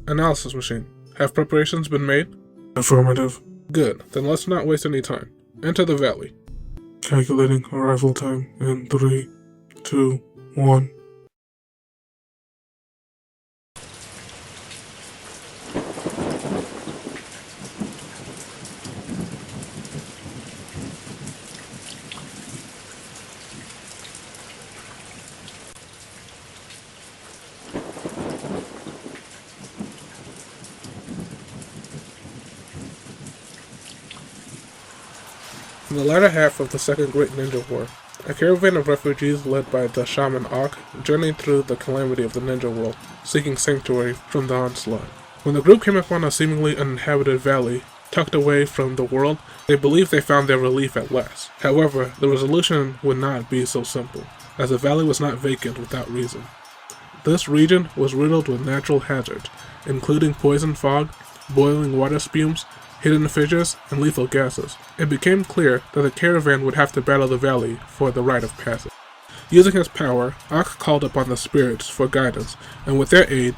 Analysis machine. Have preparations been made? Affirmative. Good, then let's not waste any time. Enter the valley. Calculating arrival time in 3, 2, 1. In the latter half of the Second Great Ninja War, a caravan of refugees led by the shaman Ak journeyed through the calamity of the ninja world, seeking sanctuary from the onslaught. When the group came upon a seemingly uninhabited valley, tucked away from the world, they believed they found their relief at last. However, the resolution would not be so simple, as the valley was not vacant without reason. This region was riddled with natural hazards, including poison fog, boiling water spumes, hidden fissures, and lethal gases. It became clear that the caravan would have to battle the valley for the rite of passage. Using his power, Ak called upon the spirits for guidance, and with their aid,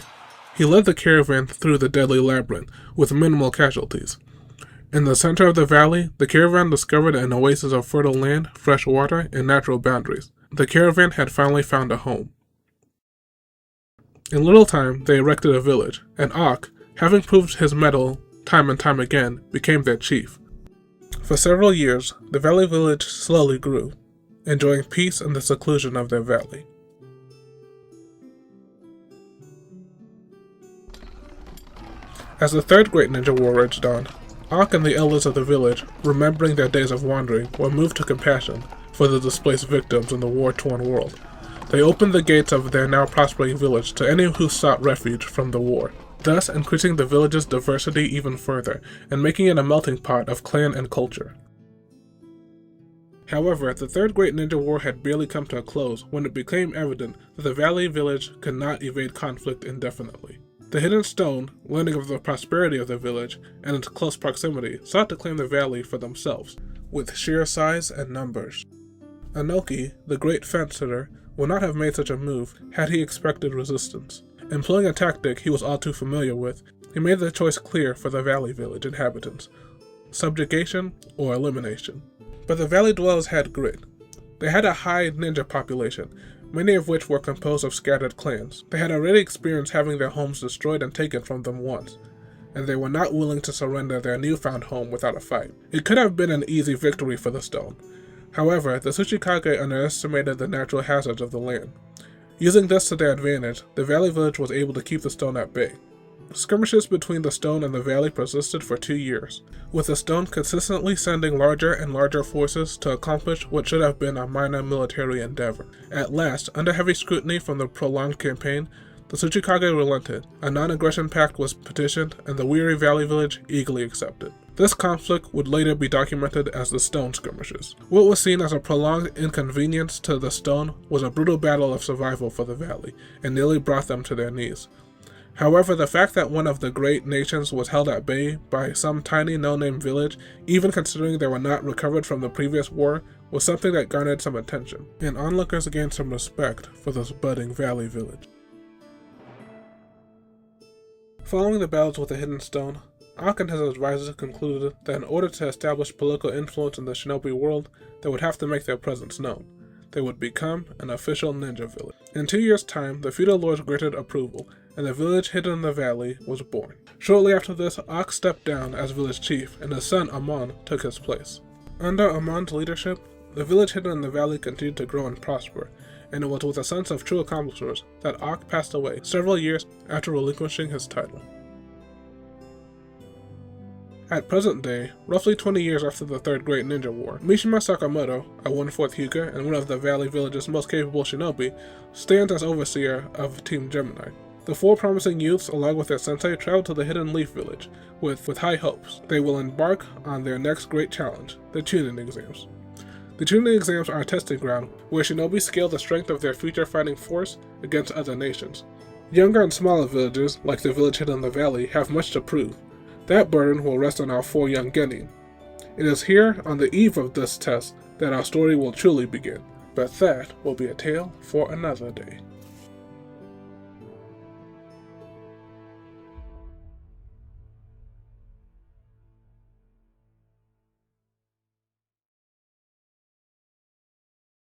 he led the caravan through the deadly labyrinth with minimal casualties. In the center of the valley, the caravan discovered an oasis of fertile land, fresh water, and natural boundaries. The caravan had finally found a home. In little time, they erected a village, and Ak, having proved his mettle time and time again, became their chief. For several years, the valley village slowly grew, enjoying peace in the seclusion of their valley. As the Third Great Ninja War raged on, Ak and the elders of the village, remembering their days of wandering, were moved to compassion for the displaced victims in the war-torn world. They opened the gates of their now prospering village to any who sought refuge from the war, thus increasing the village's diversity even further and making it a melting pot of clan and culture. However, the Third Great Ninja War had barely come to a close when it became evident that the valley village could not evade conflict indefinitely. The Hidden Stone, learning of the prosperity of the village and its close proximity, sought to claim the valley for themselves, with sheer size and numbers. Anoki, the great fence-sitter, would not have made such a move had he expected resistance. Employing a tactic he was all too familiar with, he made the choice clear for the valley village inhabitants: subjugation or elimination. But the valley dwellers had grit. They had a high ninja population, many of which were composed of scattered clans. They had already experienced having their homes destroyed and taken from them once, and they were not willing to surrender their newfound home without a fight. It could have been an easy victory for the stone. However, the Tsuchikage underestimated the natural hazards of the land. Using this to their advantage, the valley village was able to keep the stone at bay. Skirmishes between the stone and the valley persisted for 2 years, with the stone consistently sending larger and larger forces to accomplish what should have been a minor military endeavor. At last, under heavy scrutiny from the prolonged campaign, the Tsuchikage relented, a non-aggression pact was petitioned, and the weary valley village eagerly accepted. This conflict would later be documented as the Stone Skirmishes. What was seen as a prolonged inconvenience to the Stone was a brutal battle of survival for the valley, and nearly brought them to their knees. However, the fact that one of the great nations was held at bay by some tiny no-name village, even considering they were not recovered from the previous war, was something that garnered some attention, and onlookers gained some respect for this budding valley village. Following the battles with the Hidden Stone, Ak and his advisors concluded that in order to establish political influence in the shinobi world, they would have to make their presence known. They would become an official ninja village. In 2 years' time, the feudal lords granted approval, and the village hidden in the valley was born. Shortly after this, Ak stepped down as village chief, and his son Amon took his place. Under Amon's leadership, the village hidden in the valley continued to grow and prosper, and it was with a sense of true accomplishments that Ak passed away several years after relinquishing his title. At present day, roughly 20 years after the Third Great Ninja War, Mishima Sakamoto, a 1/4 Hyuga and one of the Valley Village's most capable shinobi, stands as overseer of Team Gemini. The 4 promising youths, along with their sensei, travel to the Hidden Leaf Village with high hopes. They will embark on their next great challenge, the Chunin exams. The Chunin exams are a testing ground where shinobi scale the strength of their future fighting force against other nations. Younger and smaller villages, like the village hidden in the valley, have much to prove. That burden will rest on our 4 young genin. It is here, on the eve of this test, that our story will truly begin, but that will be a tale for another day.